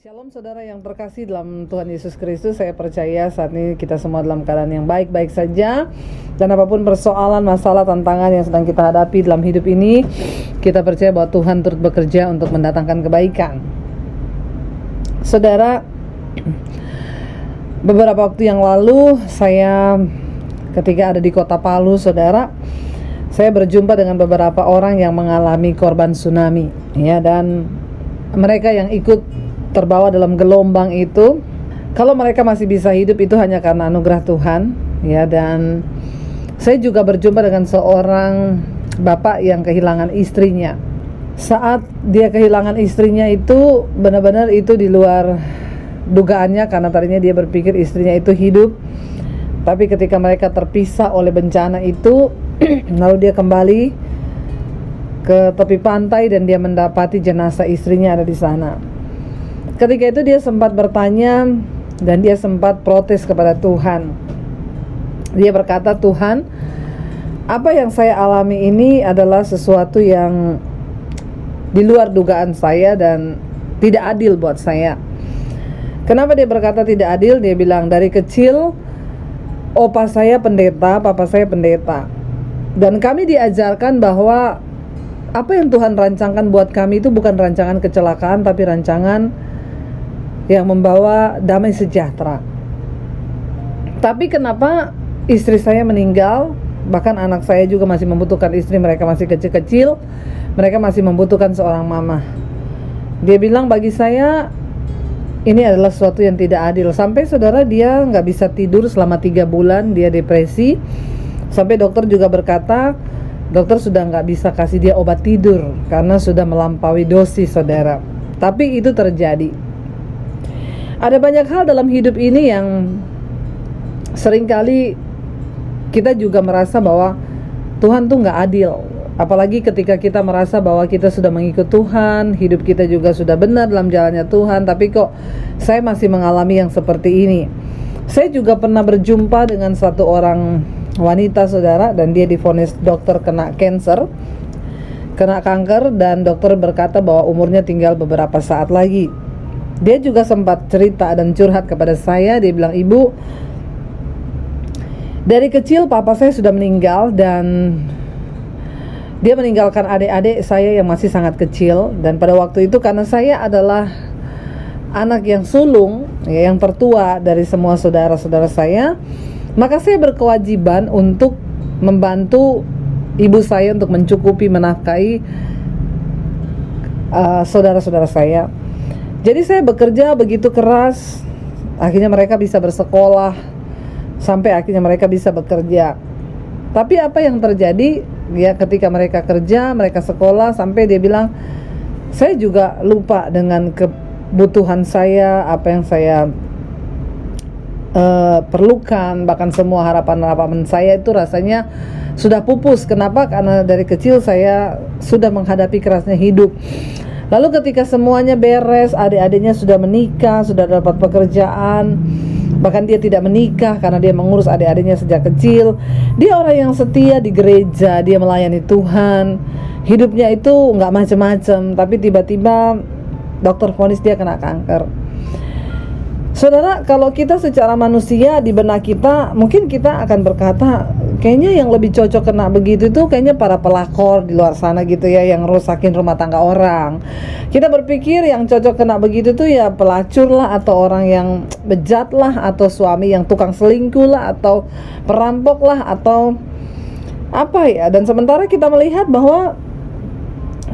Shalom saudara yang terkasih dalam Tuhan Yesus Kristus. Saya percaya saat ini kita semua dalam keadaan yang baik-baik saja. Dan apapun persoalan, masalah, tantangan yang sedang kita hadapi dalam hidup ini, kita percaya bahwa Tuhan turut bekerja untuk mendatangkan kebaikan. Saudara, beberapa waktu yang lalu saya ketika ada di kota Palu, saudara, saya berjumpa dengan beberapa orang yang mengalami korban tsunami, ya, dan mereka yang ikut terbawa dalam gelombang itu, kalau mereka masih bisa hidup itu hanya karena anugerah Tuhan, ya. Dan saya juga berjumpa dengan seorang bapak yang kehilangan istrinya. Saat dia kehilangan istrinya itu benar-benar itu di luar dugaannya, karena tadinya dia berpikir istrinya itu hidup. Tapi ketika mereka terpisah oleh bencana itu lalu dia kembali ke tepi pantai dan dia mendapati jenazah istrinya ada di sana. Ketika itu dia sempat bertanya dan dia sempat protes kepada Tuhan. Dia berkata, "Tuhan, apa yang saya alami ini adalah sesuatu yang di luar dugaan saya dan tidak adil buat saya." Kenapa dia berkata tidak adil? Dia bilang, dari kecil opa saya pendeta, papa saya pendeta, dan kami diajarkan bahwa apa yang Tuhan rancangkan buat kami itu bukan rancangan kecelakaan, tapi rancangan yang membawa damai sejahtera. Tapi kenapa istri saya meninggal? Bahkan anak saya juga masih membutuhkan istri, mereka masih kecil-kecil, mereka masih membutuhkan seorang mama. Dia bilang, bagi saya ini adalah sesuatu yang tidak adil. Sampai saudara, dia gak bisa tidur selama 3 bulan, dia depresi. Sampai dokter juga berkata, dokter sudah gak bisa kasih dia obat tidur karena sudah melampaui dosis, saudara. Tapi itu terjadi. Ada banyak hal dalam hidup ini yang seringkali kita juga merasa bahwa Tuhan tuh gak adil. Apalagi ketika kita merasa bahwa kita sudah mengikut Tuhan, hidup kita juga sudah benar dalam jalannya Tuhan, tapi kok saya masih mengalami yang seperti ini. Saya juga pernah berjumpa dengan satu orang wanita, saudara, dan dia divonis dokter kena kanker, dan dokter berkata bahwa umurnya tinggal beberapa saat lagi. Dia juga sempat cerita dan curhat kepada saya. Dia bilang, "Ibu, dari kecil papa saya sudah meninggal dan dia meninggalkan adik-adik saya yang masih sangat kecil. Dan pada waktu itu karena saya adalah anak yang sulung, ya, yang tertua dari semua saudara-saudara saya, maka saya berkewajiban untuk membantu ibu saya untuk mencukupi, menafkahi saudara-saudara saya. Jadi saya bekerja begitu keras, akhirnya mereka bisa bersekolah, sampai akhirnya mereka bisa bekerja. Tapi apa yang terjadi, ya, ketika mereka kerja, mereka sekolah, sampai dia bilang, saya juga lupa dengan kebutuhan saya, apa yang saya perlukan, bahkan semua harapan-harapan saya itu rasanya sudah pupus. Kenapa? Karena dari kecil saya sudah menghadapi kerasnya hidup. Lalu ketika semuanya beres, adik-adiknya sudah menikah, sudah dapat pekerjaan, bahkan dia tidak menikah karena dia mengurus adik-adiknya sejak kecil. Dia orang yang setia di gereja, dia melayani Tuhan, hidupnya itu gak macam-macam. Tapi tiba-tiba dokter vonis dia kena kanker. Saudara, kalau kita secara manusia di benak kita, mungkin kita akan berkata, kayaknya yang lebih cocok kena begitu itu kayaknya para pelakor di luar sana gitu, ya, yang rusakin rumah tangga orang. Kita berpikir yang cocok kena begitu tuh ya pelacur lah, atau orang yang bejat lah, atau suami yang tukang selingkuh lah, atau perampok lah, atau apa ya. Dan sementara kita melihat bahwa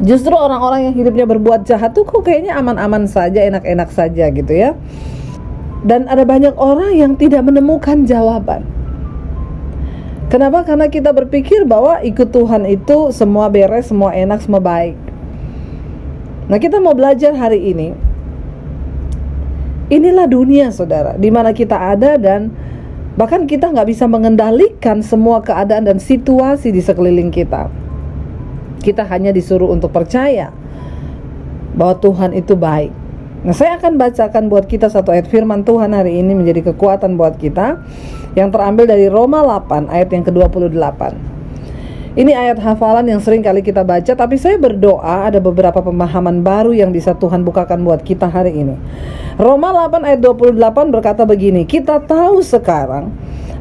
justru orang-orang yang hidupnya berbuat jahat tuh kok kayaknya aman-aman saja, enak-enak saja gitu, ya. Dan ada banyak orang yang tidak menemukan jawaban. Kenapa? Karena kita berpikir bahwa ikut Tuhan itu semua beres, semua enak, semua baik. Nah, kita mau belajar hari ini. Inilah dunia, saudara, di mana kita ada, dan bahkan kita gak bisa mengendalikan semua keadaan dan situasi di sekeliling kita. Kita hanya disuruh untuk percaya bahwa Tuhan itu baik. Nah, saya akan bacakan buat kita satu ayat firman Tuhan hari ini menjadi kekuatan buat kita, yang terambil dari Roma 8 ayat yang ke-28. Ini ayat hafalan yang sering kali kita baca, tapi saya berdoa ada beberapa pemahaman baru yang bisa Tuhan bukakan buat kita hari ini. Roma 8 ayat 28 berkata begini, kita tahu sekarang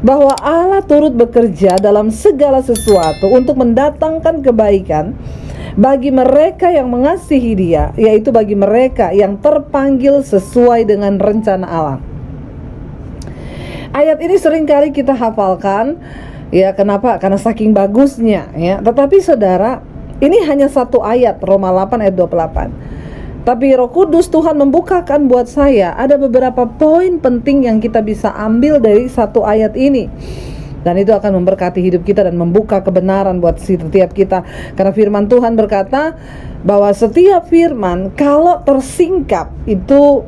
bahwa Allah turut bekerja dalam segala sesuatu untuk mendatangkan kebaikan bagi mereka yang mengasihi Dia, yaitu bagi mereka yang terpanggil sesuai dengan rencana Allah. Ayat ini sering kali kita hafalkan. Ya, kenapa? Karena saking bagusnya, ya. Tetapi saudara, ini hanya satu ayat, Roma 8 ayat 28. Tapi Roh Kudus Tuhan membukakan buat saya ada beberapa poin penting yang kita bisa ambil dari satu ayat ini. Dan itu akan memberkati hidup kita dan membuka kebenaran buat setiap kita. Karena firman Tuhan berkata bahwa setiap firman kalau tersingkap itu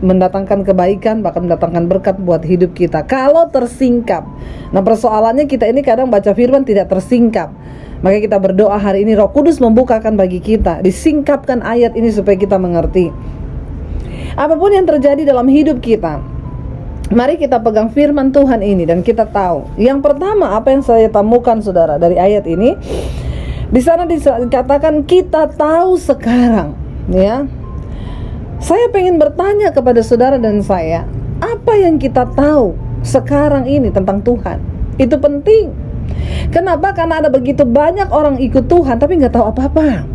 mendatangkan kebaikan, bahkan mendatangkan berkat buat hidup kita kalau tersingkap. Nah, persoalannya kita ini kadang baca firman tidak tersingkap. Maka kita berdoa hari ini Roh Kudus membukakan bagi kita, disingkapkan ayat ini supaya kita mengerti. Apapun yang terjadi dalam hidup kita, mari kita pegang firman Tuhan ini dan kita tahu. Yang pertama, apa yang saya temukan saudara dari ayat ini, di sana dikatakan kita tahu sekarang, ya. Saya pengen bertanya kepada saudara dan saya, apa yang kita tahu sekarang ini tentang Tuhan? Itu penting. Kenapa? Karena ada begitu banyak orang ikut Tuhan tapi nggak tahu apa-apa.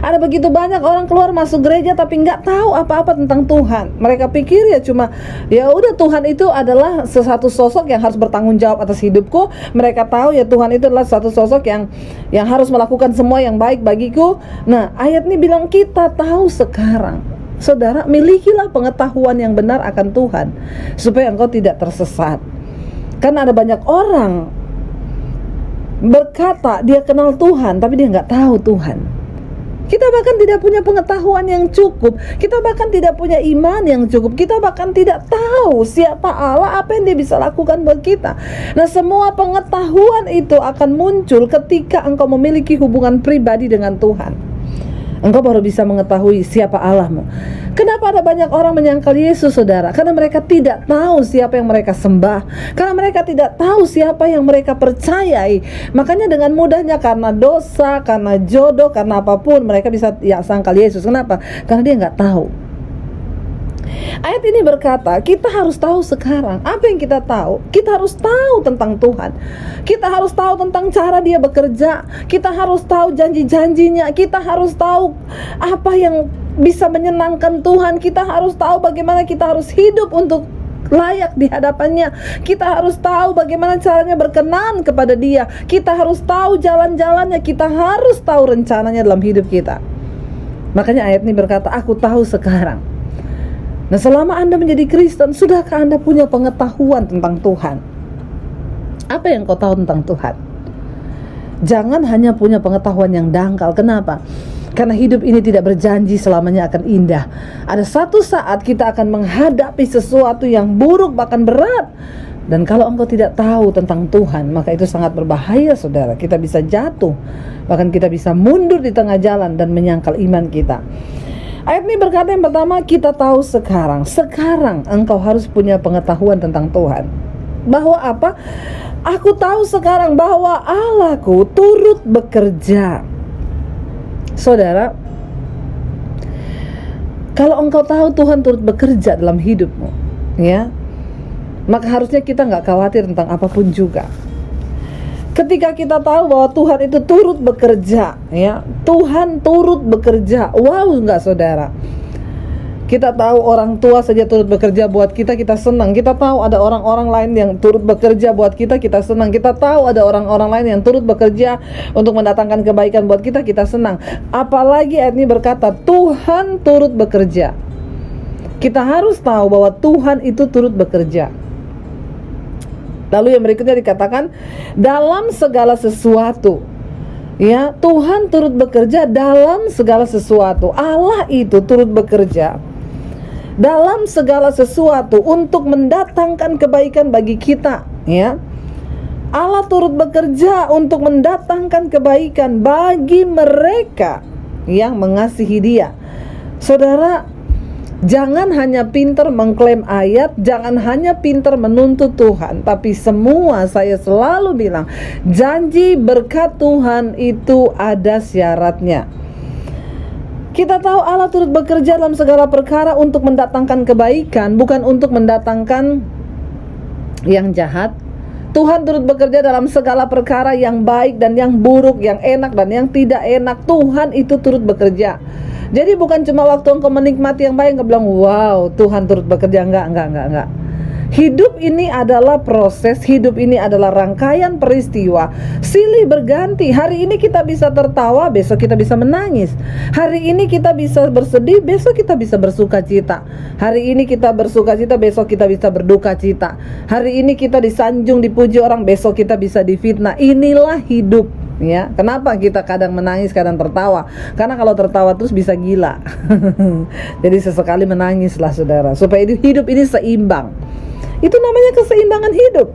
Ada begitu banyak orang keluar masuk gereja tapi nggak tahu apa-apa tentang Tuhan. Mereka pikir ya cuma, ya udah Tuhan itu adalah sesuatu sosok yang harus bertanggung jawab atas hidupku. Mereka tahu ya Tuhan itu adalah satu sosok yang harus melakukan semua yang baik bagiku. Nah, ayat ini bilang kita tahu sekarang. Saudara, milikilah pengetahuan yang benar akan Tuhan supaya engkau tidak tersesat. Karena ada banyak orang berkata dia kenal Tuhan tapi dia nggak tahu Tuhan. Kita bahkan tidak punya pengetahuan yang cukup. Kita bahkan tidak punya iman yang cukup. Kita bahkan tidak tahu siapa Allah, apa yang Dia bisa lakukan buat kita. Nah, semua pengetahuan itu akan muncul ketika engkau memiliki hubungan pribadi dengan Tuhan. Engkau baru bisa mengetahui siapa Allahmu. Kenapa ada banyak orang menyangkal Yesus, saudara? Karena mereka tidak tahu siapa yang mereka sembah. Karena mereka tidak tahu siapa yang mereka percayai. Makanya dengan mudahnya karena dosa, karena jodoh, karena apapun mereka bisa sangkal Yesus. Kenapa? Karena dia nggak tahu. Ayat ini berkata, kita harus tahu sekarang. Apa yang kita tahu? Kita harus tahu tentang Tuhan. Kita harus tahu tentang cara Dia bekerja. Kita harus tahu janji-janjinya. Kita harus tahu apa yang bisa menyenangkan Tuhan. Kita harus tahu bagaimana kita harus hidup untuk layak di hadapannya. Kita harus tahu bagaimana caranya berkenan kepada Dia. Kita harus tahu jalan-jalannya. Kita harus tahu rencananya dalam hidup kita. Makanya ayat ini berkata, aku tahu sekarang. Nah, selama Anda menjadi Kristen, sudahkah Anda punya pengetahuan tentang Tuhan? Apa yang kau tahu tentang Tuhan? Jangan hanya punya pengetahuan yang dangkal. Kenapa? Karena hidup ini tidak berjanji selamanya akan indah. Ada satu saat kita akan menghadapi sesuatu yang buruk, bahkan berat. Dan kalau engkau tidak tahu tentang Tuhan, maka itu sangat berbahaya, saudara. Kita bisa jatuh, bahkan kita bisa mundur di tengah jalan dan menyangkal iman kita. Ayat ini berkata yang pertama, kita tahu sekarang. Sekarang engkau harus punya pengetahuan tentang Tuhan. Bahwa apa? Aku tahu sekarang bahwa Allahku turut bekerja. Saudara, kalau engkau tahu Tuhan turut bekerja dalam hidupmu, ya, maka harusnya kita nggak khawatir tentang apapun juga. Ketika kita tahu bahwa Tuhan itu turut bekerja, ya, Tuhan turut bekerja. Wow, enggak saudara? Kita tahu orang tua saja turut bekerja buat kita, kita senang. Kita tahu ada orang-orang lain yang turut bekerja buat kita, kita senang. Kita tahu ada orang-orang lain yang turut bekerja untuk mendatangkan kebaikan buat kita, kita senang. Apalagi ayat ini berkata, Tuhan turut bekerja. Kita harus tahu bahwa Tuhan itu turut bekerja. Lalu yang berikutnya dikatakan dalam segala sesuatu. Ya, Tuhan turut bekerja dalam segala sesuatu. Allah itu turut bekerja dalam segala sesuatu untuk mendatangkan kebaikan bagi kita, ya. Allah turut bekerja untuk mendatangkan kebaikan bagi mereka yang mengasihi Dia. Saudara, Jangan hanya pintar mengklaim ayat, jangan hanya pintar menuntut Tuhan, tapi semua, saya selalu bilang, janji berkat Tuhan itu ada syaratnya. Kita tahu Allah turut bekerja dalam segala perkara untuk mendatangkan kebaikan, bukan untuk mendatangkan yang jahat. Tuhan turut bekerja dalam segala perkara yang baik dan yang buruk, yang enak dan yang tidak enak. Tuhan itu turut bekerja. Jadi bukan cuma waktu engkau menikmati yang baik, engkau bilang, wow, Tuhan turut bekerja. Enggak. Hidup ini adalah proses, hidup ini adalah rangkaian peristiwa, silih berganti. Hari ini kita bisa tertawa, besok kita bisa menangis. Hari ini kita bisa bersedih, besok kita bisa bersuka cita. Hari ini kita bersuka cita, besok kita bisa berduka cita. Hari ini kita disanjung, dipuji orang, besok kita bisa difitnah. Inilah hidup. Ya, kenapa kita kadang menangis, kadang tertawa? Karena kalau tertawa terus bisa gila. Jadi sesekali menangislah saudara, supaya hidup ini seimbang. Itu namanya keseimbangan hidup.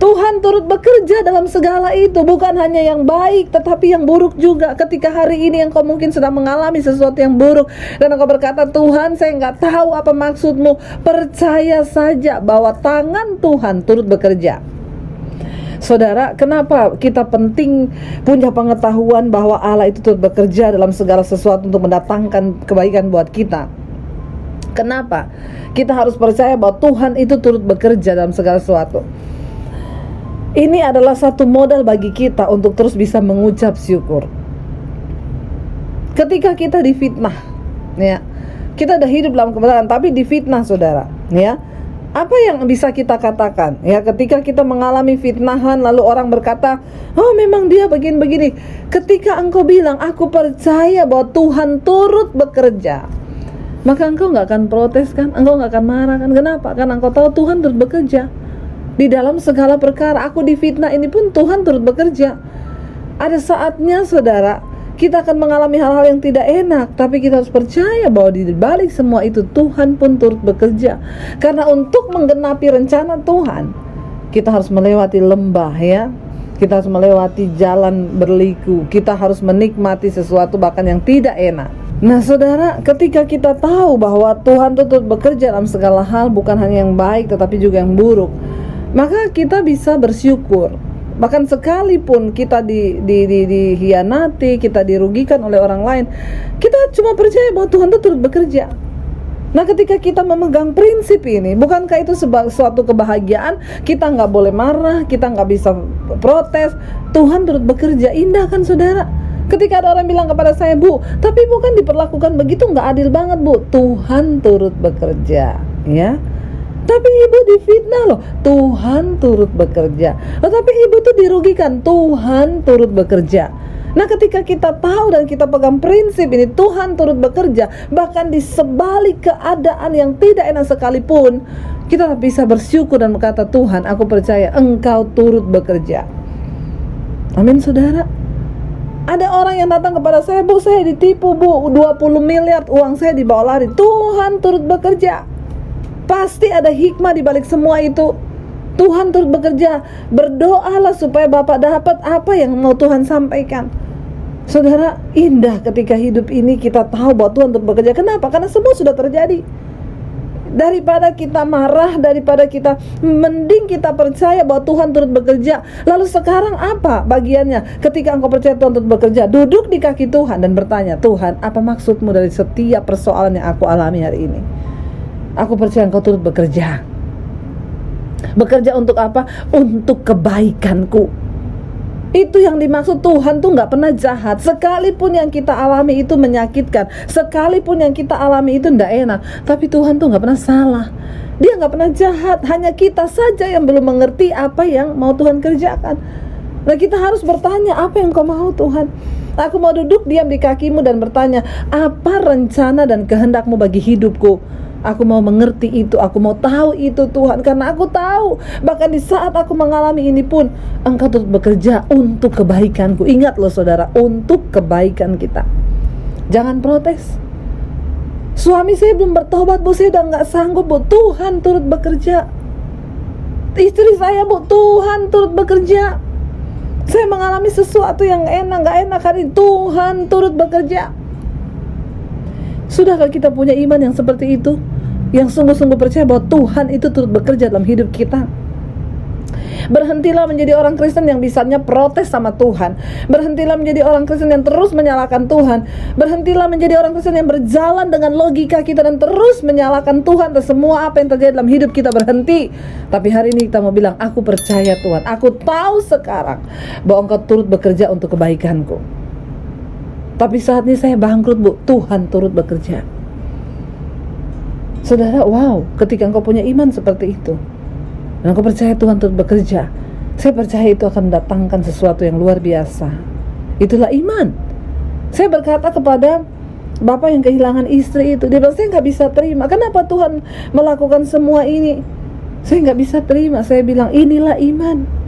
Tuhan turut bekerja dalam segala itu, bukan hanya yang baik tetapi yang buruk juga. Ketika hari ini engkau mungkin sedang mengalami sesuatu yang buruk dan engkau berkata, Tuhan, saya nggak tahu apa maksudmu, percaya saja bahwa tangan Tuhan turut bekerja. Saudara, kenapa kita penting punya pengetahuan bahwa Allah itu turut bekerja dalam segala sesuatu untuk mendatangkan kebaikan buat kita? Kenapa? Kita harus percaya bahwa Tuhan itu turut bekerja dalam segala sesuatu. Ini adalah satu modal bagi kita untuk terus bisa mengucap syukur. Ketika kita difitnah, ya, kita udah hidup dalam kebenaran, tapi difitnah, saudara, ya. Apa yang bisa kita katakan? Ya, ketika kita mengalami fitnahan, lalu orang berkata, oh memang dia begini-begini. Ketika engkau bilang, aku percaya bahwa Tuhan turut bekerja, maka engkau gak akan protes kan? Engkau gak akan marah kan? Kenapa? Karena engkau tahu Tuhan turut bekerja di dalam segala perkara. Aku difitnah ini pun Tuhan turut bekerja. Ada saatnya saudara, kita akan mengalami hal-hal yang tidak enak, tapi kita harus percaya bahwa di balik semua itu Tuhan pun turut bekerja. Karena untuk menggenapi rencana Tuhan, kita harus melewati lembah, ya. Kita harus melewati jalan berliku. Kita harus menikmati sesuatu bahkan yang tidak enak. Nah saudara, ketika kita tahu bahwa Tuhan turut bekerja dalam segala hal, bukan hanya yang baik tetapi juga yang buruk, maka kita bisa bersyukur. Bahkan sekalipun kita dihianati, kita dirugikan oleh orang lain, kita cuma percaya bahwa Tuhan turut bekerja. Nah ketika kita memegang prinsip ini, bukankah itu suatu kebahagiaan? Kita nggak boleh marah, kita nggak bisa protes. Tuhan turut bekerja. Indah kan saudara? Ketika ada orang bilang kepada saya, Bu, tapi bukan diperlakukan begitu, nggak adil banget, Bu. Tuhan turut bekerja, ya. Tapi ibu difitnah loh, Tuhan turut bekerja. Tapi ibu tuh dirugikan, Tuhan turut bekerja. Nah ketika kita tahu dan kita pegang prinsip ini, Tuhan turut bekerja, bahkan di sebalik keadaan yang tidak enak sekalipun, kita bisa bersyukur dan berkata, Tuhan, aku percaya Engkau turut bekerja. Amin saudara. Ada orang yang datang kepada saya, Bu, saya ditipu, Bu, 20 miliar uang saya dibawa lari. Tuhan turut bekerja. Pasti ada hikmah di balik semua itu. Tuhan turut bekerja. Berdoalah supaya Bapak dapat apa yang mau Tuhan sampaikan. Saudara, indah ketika hidup ini kita tahu bahwa Tuhan turut bekerja. Kenapa? Karena semua sudah terjadi. Daripada kita marah, daripada kita, mending kita percaya bahwa Tuhan turut bekerja. Lalu sekarang apa bagiannya? Ketika engkau percaya Tuhan turut bekerja, duduk di kaki Tuhan dan bertanya, Tuhan, apa maksudmu dari setiap persoalan yang aku alami hari ini? Aku percaya engkau turut bekerja. Bekerja untuk apa? Untuk kebaikanku. Itu yang dimaksud. Tuhan tuh gak pernah jahat. Sekalipun yang kita alami itu menyakitkan, sekalipun yang kita alami itu gak enak, tapi Tuhan tuh gak pernah salah. Dia gak pernah jahat. Hanya kita saja yang belum mengerti apa yang mau Tuhan kerjakan. Nah kita harus bertanya, apa yang kau mau Tuhan? Aku mau duduk diam di kakimu dan bertanya, apa rencana dan kehendakmu bagi hidupku? Aku mau mengerti itu, aku mau tahu itu Tuhan. Karena aku tahu, bahkan di saat aku mengalami ini pun, Engkau turut bekerja untuk kebaikanku. Ingat loh saudara, untuk kebaikan kita. Jangan protes. Suami saya belum bertobat, Bu, saya udah gak sanggup, Bu. Tuhan turut bekerja. Istri saya, Bu, Tuhan turut bekerja. Saya mengalami sesuatu yang enak, gak enak hari ini, Tuhan turut bekerja. Sudahkah kita punya iman yang seperti itu? Yang sungguh-sungguh percaya bahwa Tuhan itu turut bekerja dalam hidup kita. Berhentilah menjadi orang Kristen yang bisanya protes sama Tuhan. Berhentilah menjadi orang Kristen yang terus menyalahkan Tuhan. Berhentilah menjadi orang Kristen yang berjalan dengan logika kita dan terus menyalahkan Tuhan dan semua apa yang terjadi dalam hidup kita. Berhenti. Tapi hari ini kita mau bilang, aku percaya Tuhan, aku tahu sekarang bahwa Engkau turut bekerja untuk kebaikanku. Tapi saat ini saya bangkrut, Bu. Tuhan turut bekerja. Saudara, wow, ketika engkau punya iman seperti itu dan engkau percaya Tuhan turut bekerja, saya percaya itu akan mendatangkan sesuatu yang luar biasa. Itulah iman. Saya berkata kepada bapak yang kehilangan istri itu, dia bilang, saya nggak bisa terima. Kenapa Tuhan melakukan semua ini? Saya nggak bisa terima. Saya bilang, inilah iman.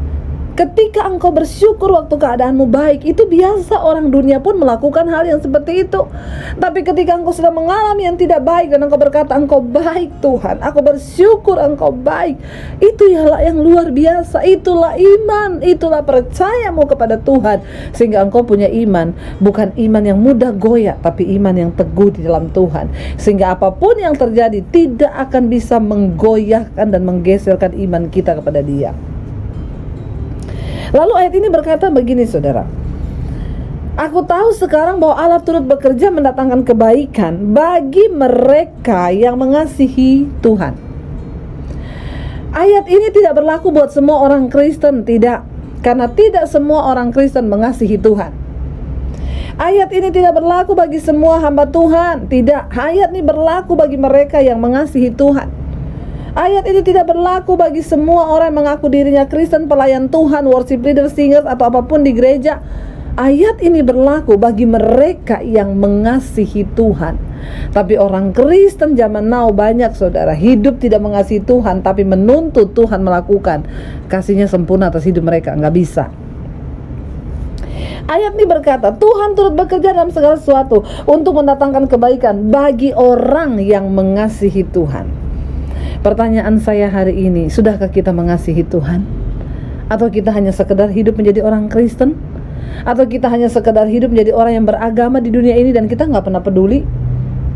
Ketika engkau bersyukur waktu keadaanmu baik, itu biasa, orang dunia pun melakukan hal yang seperti itu. Tapi ketika engkau sudah mengalami yang tidak baik dan engkau berkata, engkau baik Tuhan, aku bersyukur engkau baik, itu ialah yang luar biasa. Itulah iman, itulah percayamu kepada Tuhan, sehingga engkau punya iman, bukan iman yang mudah goyah, tapi iman yang teguh di dalam Tuhan, sehingga apapun yang terjadi tidak akan bisa menggoyahkan dan menggeserkan iman kita kepada Dia. Lalu ayat ini berkata begini, saudara, aku tahu sekarang bahwa Allah turut bekerja mendatangkan kebaikan bagi mereka yang mengasihi Tuhan. Ayat ini tidak berlaku buat semua orang Kristen, tidak. Karena tidak semua orang Kristen mengasihi Tuhan. Ayat ini tidak berlaku bagi semua hamba Tuhan, tidak. Ayat ini berlaku bagi mereka yang mengasihi Tuhan. Ayat ini tidak berlaku bagi semua orang yang mengaku dirinya Kristen, pelayan Tuhan, worship leader, singers, atau apapun di gereja. Ayat ini berlaku bagi mereka yang mengasihi Tuhan. Tapi orang Kristen zaman now banyak, saudara, hidup tidak mengasihi Tuhan, tapi menuntut Tuhan melakukan kasihnya sempurna atas hidup mereka. Nggak bisa. Ayat ini berkata, Tuhan turut bekerja dalam segala sesuatu untuk mendatangkan kebaikan bagi orang yang mengasihi Tuhan. Pertanyaan saya hari ini, sudahkah kita mengasihi Tuhan? Atau kita hanya sekedar hidup menjadi orang Kristen? Atau kita hanya sekedar hidup menjadi orang yang beragama di dunia ini dan kita nggak pernah peduli?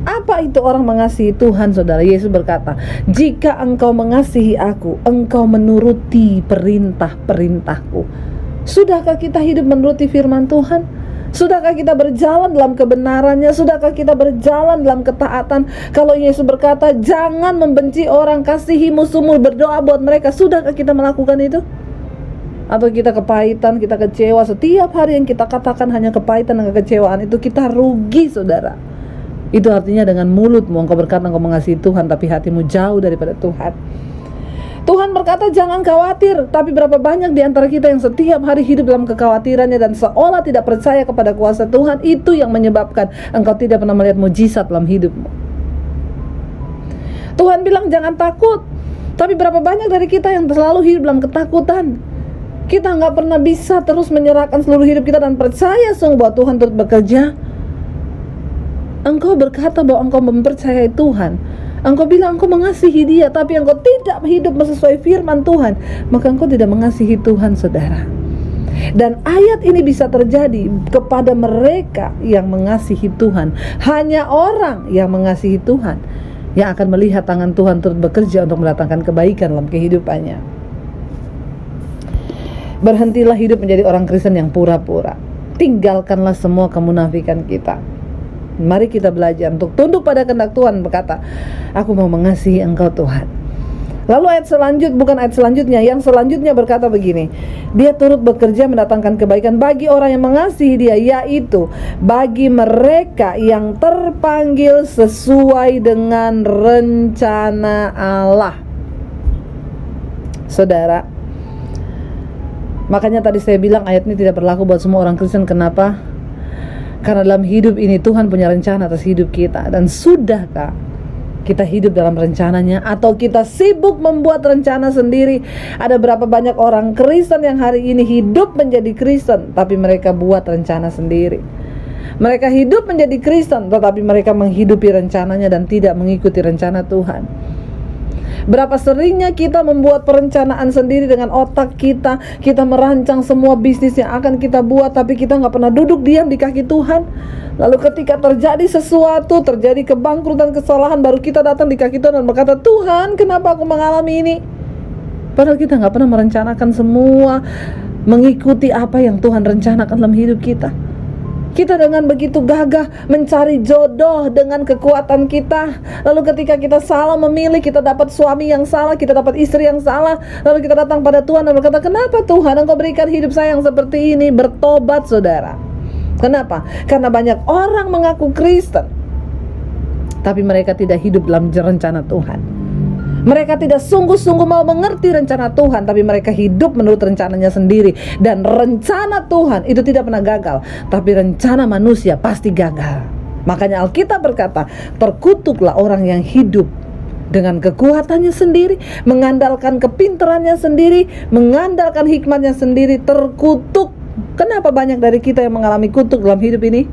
Apa itu orang mengasihi Tuhan, saudara? Yesus berkata, jika engkau mengasihi aku, engkau menuruti perintah-perintahku. Sudahkah kita hidup menuruti firman Tuhan? Sudahkah kita berjalan dalam kebenarannya? Sudahkah kita berjalan dalam ketaatan? Kalau Yesus berkata, jangan membenci orang, kasihi musuhmu, berdoa buat mereka. Sudahkah kita melakukan itu? Atau kita kepahitan, kita kecewa? Setiap hari yang kita katakan hanya kepahitan dan kekecewaan, itu kita rugi, saudara. Itu artinya dengan mulutmu engkau berkata engkau mengasihi Tuhan, tapi hatimu jauh daripada Tuhan. Tuhan berkata jangan khawatir, tapi berapa banyak di antara kita yang setiap hari hidup dalam kekhawatirannya dan seolah tidak percaya kepada kuasa Tuhan. Itu yang menyebabkan engkau tidak pernah melihat mujizat dalam hidupmu. Tuhan bilang jangan takut, tapi berapa banyak dari kita yang selalu hidup dalam ketakutan. Kita nggak pernah bisa terus menyerahkan seluruh hidup kita dan percaya sungguh bahwa Tuhan turut bekerja. Engkau berkata bahwa engkau mempercayai Tuhan, engkau bilang engkau mengasihi Dia, tapi engkau tidak hidup sesuai firman Tuhan, maka engkau tidak mengasihi Tuhan, saudara. Dan ayat ini bisa terjadi kepada mereka yang mengasihi Tuhan. Hanya orang yang mengasihi Tuhan yang akan melihat tangan Tuhan turut bekerja untuk mendatangkan kebaikan dalam kehidupannya. Berhentilah hidup menjadi orang Kristen yang pura-pura. Tinggalkanlah semua kemunafikan kita. Mari kita belajar untuk tunduk pada kehendak Tuhan, berkata, aku mau mengasihi Engkau Tuhan. Lalu ayat selanjutnya berkata begini, Dia turut bekerja mendatangkan kebaikan bagi orang yang mengasihi Dia, yaitu bagi mereka yang terpanggil sesuai dengan rencana Allah. Saudara, makanya tadi saya bilang ayat ini tidak berlaku buat semua orang Kristen. Kenapa? Karena dalam hidup ini Tuhan punya rencana atas hidup kita. Dan sudahkah kita hidup dalam rencananya? Atau kita sibuk membuat rencana sendiri? Ada berapa banyak orang Kristen yang hari ini hidup menjadi Kristen, tapi mereka buat rencana sendiri. Mereka hidup menjadi Kristen, tetapi mereka menghidupi rencananya dan tidak mengikuti rencana Tuhan. Berapa seringnya kita membuat perencanaan sendiri dengan otak kita. Kita merancang semua bisnis yang akan kita buat, tapi kita gak pernah duduk diam di kaki Tuhan. Lalu ketika terjadi sesuatu, terjadi kebangkrutan, kesalahan, baru kita datang di kaki Tuhan dan berkata, Tuhan, kenapa aku mengalami ini? Padahal kita gak pernah merencanakan semua, mengikuti apa yang Tuhan rencanakan dalam hidup kita. Kita dengan begitu gagah mencari jodoh dengan kekuatan kita. Lalu ketika kita salah memilih, kita dapat suami yang salah, kita dapat istri yang salah. Lalu kita datang pada Tuhan dan berkata, kenapa Tuhan Engkau berikan hidup saya yang seperti ini? Bertobat, saudara. Kenapa? Karena banyak orang mengaku Kristen, tapi mereka tidak hidup dalam rencana Tuhan. Mereka tidak sungguh-sungguh mau mengerti rencana Tuhan, tapi mereka hidup menurut rencananya sendiri. Dan rencana Tuhan itu tidak pernah gagal, tapi rencana manusia pasti gagal. Makanya Alkitab berkata, terkutuklah orang yang hidup dengan kekuatannya sendiri, mengandalkan kepintarannya sendiri, mengandalkan hikmatnya sendiri. Terkutuk. Kenapa banyak dari kita yang mengalami kutuk dalam hidup ini?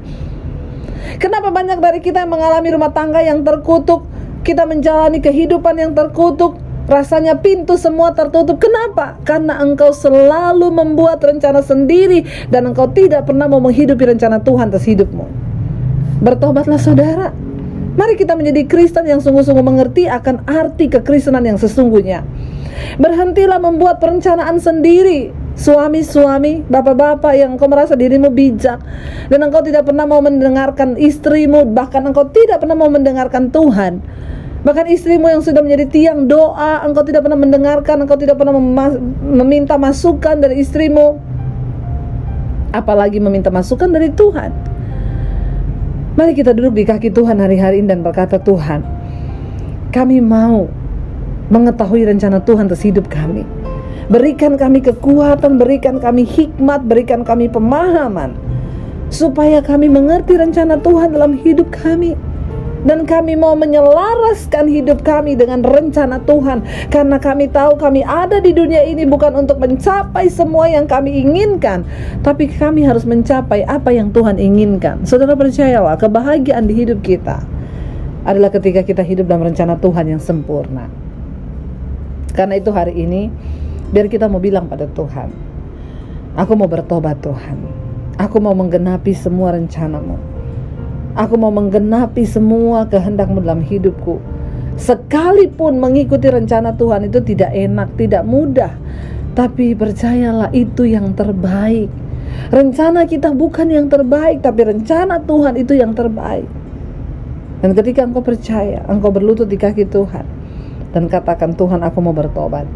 Kenapa banyak dari kita yang mengalami rumah tangga yang terkutuk? Kita menjalani kehidupan yang terkutuk, rasanya pintu semua tertutup. Kenapa? Karena engkau selalu membuat rencana sendiri dan engkau tidak pernah mau menghidupi rencana Tuhan atas hidupmu. Bertobatlah, saudara. Mari kita menjadi Kristen yang sungguh-sungguh mengerti akan arti kekristenan yang sesungguhnya. Berhentilah membuat perencanaan sendiri. Suami-suami, bapak-bapak yang engkau merasa dirimu bijak dan engkau tidak pernah mau mendengarkan istrimu, bahkan engkau tidak pernah mau mendengarkan Tuhan. Bahkan istrimu yang sudah menjadi tiang doa, engkau tidak pernah mendengarkan, engkau tidak pernah meminta masukan dari istrimu, apalagi meminta masukan dari Tuhan. Mari kita duduk di kaki Tuhan hari-hari ini dan berkata, Tuhan, kami mau mengetahui rencana Tuhan atas hidup kami. Berikan kami kekuatan, berikan kami hikmat, berikan kami pemahaman, supaya kami mengerti rencana Tuhan dalam hidup kami. Dan kami mau menyelaraskan hidup kami dengan rencana Tuhan. Karena kami tahu kami ada di dunia ini bukan untuk mencapai semua yang kami inginkan, tapi kami harus mencapai apa yang Tuhan inginkan. Saudara, percayalah, kebahagiaan di hidup kita adalah ketika kita hidup dalam rencana Tuhan yang sempurna. Karena itu hari ini, biar kita mau bilang pada Tuhan, aku mau bertobat Tuhan. Aku mau menggenapi semua rencanamu. Aku mau menggenapi semua kehendak-Mu dalam hidupku. Sekalipun mengikuti rencana Tuhan itu tidak enak, tidak mudah, tapi percayalah itu yang terbaik. Rencana kita bukan yang terbaik, tapi rencana Tuhan itu yang terbaik. Dan ketika engkau percaya, engkau berlutut di kaki Tuhan dan katakan, Tuhan, aku mau bertobat.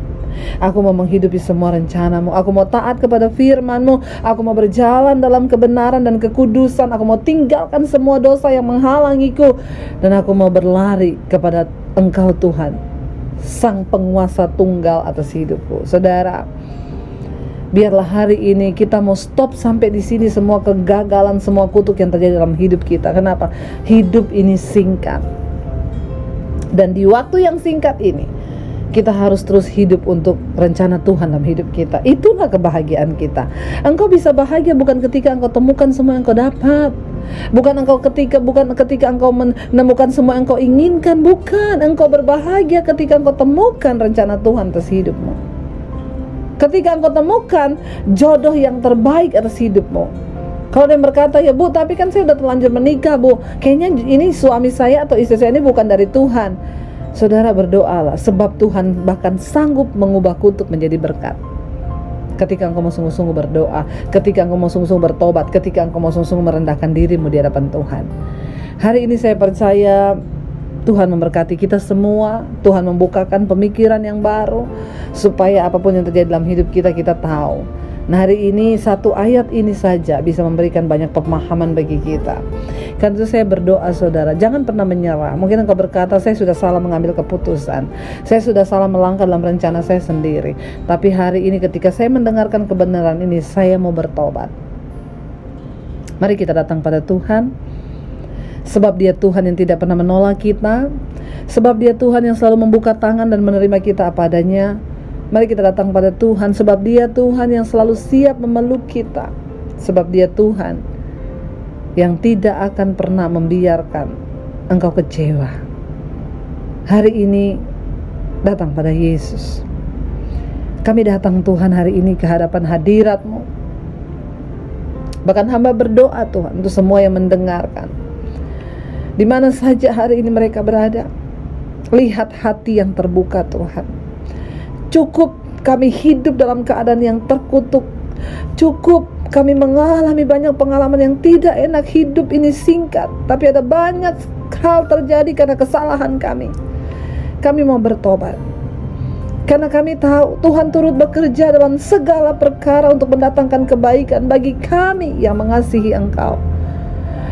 Aku mau menghidupi semua rencana-Mu. Aku mau taat kepada firman-Mu. Aku mau berjalan dalam kebenaran dan kekudusan. Aku mau tinggalkan semua dosa yang menghalangiku. Dan aku mau berlari kepada Engkau, Tuhan, Sang Penguasa Tunggal atas hidupku. Saudara, biarlah hari ini kita mau stop sampai di sini semua kegagalan, semua kutuk yang terjadi dalam hidup kita. Kenapa? Hidup ini singkat. Dan di waktu yang singkat ini, kita harus terus hidup untuk rencana Tuhan dalam hidup kita. Itulah kebahagiaan kita. Engkau bisa bahagia bukan ketika engkau temukan semua yang engkau dapat, bukan ketika engkau menemukan semua yang engkau inginkan. Bukan, engkau berbahagia ketika engkau temukan rencana Tuhan atas hidupmu. Ketika engkau temukan jodoh yang terbaik atas hidupmu. Kalau dia berkata, ya Bu, tapi kan saya udah terlanjur menikah, Bu, kayaknya ini suami saya atau istri saya ini bukan dari Tuhan. Saudara, berdoalah, sebab Tuhan bahkan sanggup mengubah kutuk menjadi berkat. Ketika engkau mau sungguh-sungguh berdoa, ketika engkau mau sungguh-sungguh bertobat, ketika engkau mau sungguh-sungguh merendahkan dirimu di hadapan Tuhan. Hari ini saya percaya Tuhan memberkati kita semua. Tuhan membukakan pemikiran yang baru, supaya apapun yang terjadi dalam hidup kita, kita tahu. Nah, hari ini satu ayat ini saja bisa memberikan banyak pemahaman bagi kita. Karena itu saya berdoa, saudara, jangan pernah menyerah. Mungkin engkau berkata, saya sudah salah mengambil keputusan, saya sudah salah melangkah dalam rencana saya sendiri. Tapi hari ini ketika saya mendengarkan kebenaran ini, saya mau bertobat. Mari kita datang pada Tuhan, sebab Dia Tuhan yang tidak pernah menolak kita, sebab Dia Tuhan yang selalu membuka tangan dan menerima kita apa adanya. Mari kita datang pada Tuhan, sebab Dia Tuhan yang selalu siap memeluk kita, sebab Dia Tuhan yang tidak akan pernah membiarkan engkau kecewa. Hari ini datang pada Yesus. Kami datang Tuhan hari ini ke hadapan hadirat-Mu. Bahkan hamba berdoa Tuhan untuk semua yang mendengarkan, di mana saja hari ini mereka berada. Lihat hati yang terbuka Tuhan. Cukup kami hidup dalam keadaan yang terkutuk. Cukup kami mengalami banyak pengalaman yang tidak enak. Hidup ini singkat, tapi ada banyak hal terjadi karena kesalahan kami. Kami mau bertobat, karena kami tahu Tuhan turut bekerja dalam segala perkara untuk mendatangkan kebaikan bagi kami yang mengasihi Engkau.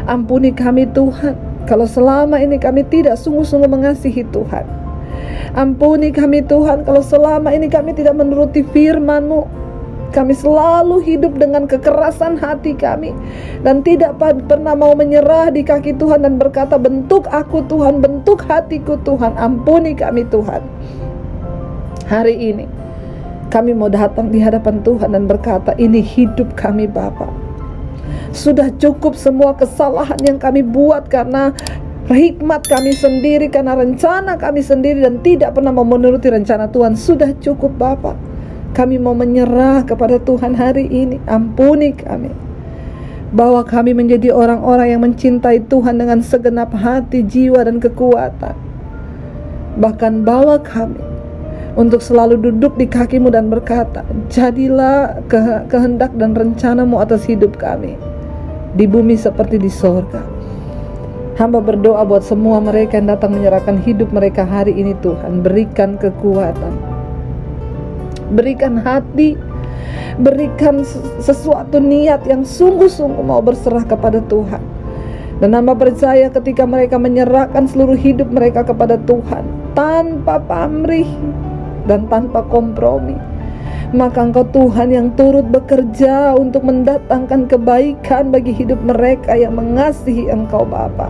Ampuni kami Tuhan, kalau selama ini kami tidak sungguh-sungguh mengasihi Tuhan. Ampuni kami Tuhan, kalau selama ini kami tidak menuruti firman-Mu. Kami selalu hidup dengan kekerasan hati kami, dan tidak pernah mau menyerah di kaki Tuhan dan berkata, bentuk aku Tuhan, bentuk hatiku Tuhan. Ampuni kami Tuhan. Hari ini kami mau datang di hadapan Tuhan dan berkata, ini hidup kami Bapa. Sudah cukup semua kesalahan yang kami buat karena hikmat kami sendiri, karena rencana kami sendiri, dan tidak pernah mau menuruti rencana Tuhan. Sudah cukup Bapa. Kami mau menyerah kepada Tuhan hari ini. Ampuni kami. Bawa kami menjadi orang-orang yang mencintai Tuhan dengan segenap hati, jiwa, dan kekuatan. Bahkan bawa kami untuk selalu duduk di kaki-Mu dan berkata, jadilah kehendak dan rencana-Mu atas hidup kami, di bumi seperti di sorga. Hamba berdoa buat semua mereka yang datang menyerahkan hidup mereka hari ini Tuhan. Berikan kekuatan, berikan hati, berikan sesuatu niat yang sungguh-sungguh mau berserah kepada Tuhan. Dan hamba percaya ketika mereka menyerahkan seluruh hidup mereka kepada Tuhan, tanpa pamrih dan tanpa kompromi, maka Engkau Tuhan yang turut bekerja untuk mendatangkan kebaikan bagi hidup mereka yang mengasihi Engkau Bapa.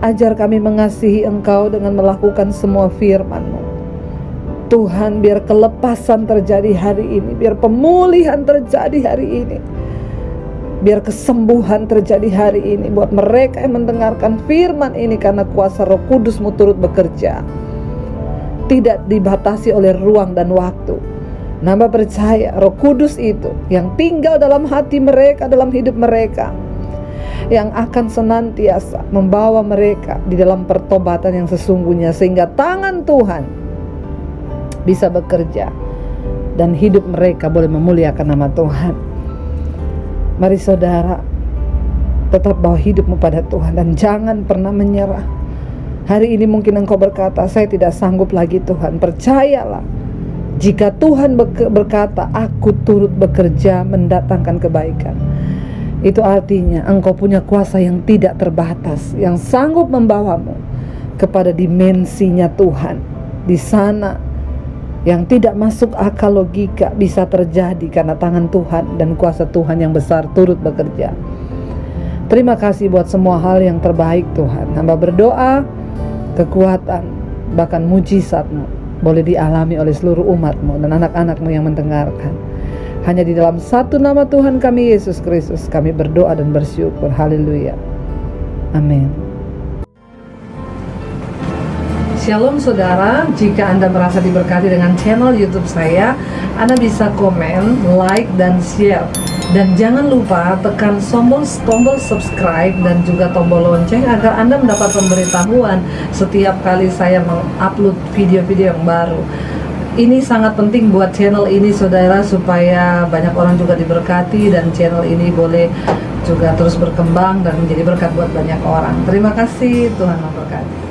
Ajar kami mengasihi Engkau dengan melakukan semua firman-Mu. Tuhan, biar kelepasan terjadi hari ini, biar pemulihan terjadi hari ini, biar kesembuhan terjadi hari ini buat mereka yang mendengarkan firman ini, karena kuasa Roh Kudus-Mu turut bekerja, tidak dibatasi oleh ruang dan waktu. Hamba percaya Roh Kudus itu yang tinggal dalam hati mereka, dalam hidup mereka, yang akan senantiasa membawa mereka di dalam pertobatan yang sesungguhnya, sehingga tangan Tuhan bisa bekerja dan hidup mereka boleh memuliakan nama Tuhan. Mari saudara, tetap bawa hidupmu pada Tuhan dan jangan pernah menyerah. Hari ini mungkin engkau berkata, saya tidak sanggup lagi Tuhan. Percayalah, jika Tuhan berkata, aku turut bekerja mendatangkan kebaikan, itu artinya engkau punya kuasa yang tidak terbatas, yang sanggup membawamu kepada dimensinya Tuhan. Di sana yang tidak masuk akal logika bisa terjadi karena tangan Tuhan dan kuasa Tuhan yang besar turut bekerja. Terima kasih buat semua hal yang terbaik Tuhan. Hamba berdoa kekuatan bahkan mujizat-Mu boleh dialami oleh seluruh umat-Mu dan anak-anak-Mu yang mendengarkan. Hanya di dalam satu nama Tuhan kami Yesus Kristus kami berdoa dan bersyukur. Haleluya. Amin. Shalom saudara, jika Anda merasa diberkati dengan channel YouTube saya, Anda bisa komen, like, dan share. Dan jangan lupa tekan tombol subscribe dan juga tombol lonceng agar Anda mendapat pemberitahuan setiap kali saya mengupload video-video yang baru. Ini sangat penting buat channel ini saudara, supaya banyak orang juga diberkati dan channel ini boleh juga terus berkembang dan menjadi berkat buat banyak orang. Terima kasih, Tuhan memberkati.